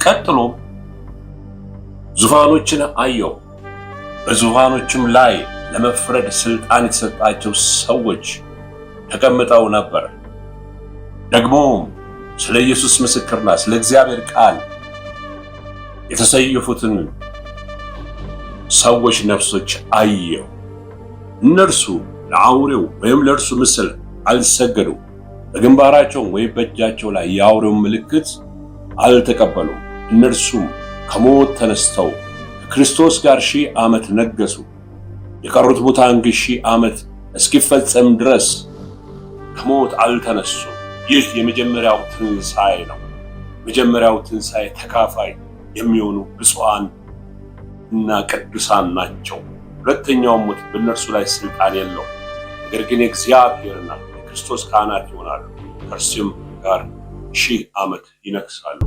ቀጥሎ ዙፋኖችን አየሁ፣ በዙፋኖችም ላይ ለመፍረድ ስልጣን የተሰጣቸው ሰዎች ተቀምጠው ነበር። ደግሞ ስለ ኢየሱስ ምስክርና ስለ እግዚአብሔር ቃል የተሰየፉትን ሰዎች ነፍሶች አየሁ። እነርሱ ለአውሬው ወይም ለእርሱ ምስል አልሰገዱም፣ በግንባራቸውም ወይም በእጃቸው ላይ የአውሬውን ምልክት አልተቀበሉም። እነርሱም ከሞት ተነስተው ከክርስቶስ ጋር 1000 ዓመት ነገሱ። የቀሩት ሙታን ግን 1000 ዓመት እስኪፈጸም ድረስ ከሞት አልተነሱም። ይህ የመጀመሪያው ትንሣኤ ነው። መጀመሪያው ትንሣኤ ተካፋይ የሚሆኑ ብፁዓን እና ቅዱሳን ናቸው። ሁለተኛው ሞት በእነርሱ ላይ ስልጣን የለውም። ነገር ግን የእግዚአብሔርና የክርስቶስ ካህናት ይሆናሉ፣ ከእርሱም ጋር 1000 ዓመት ይነግሣሉ።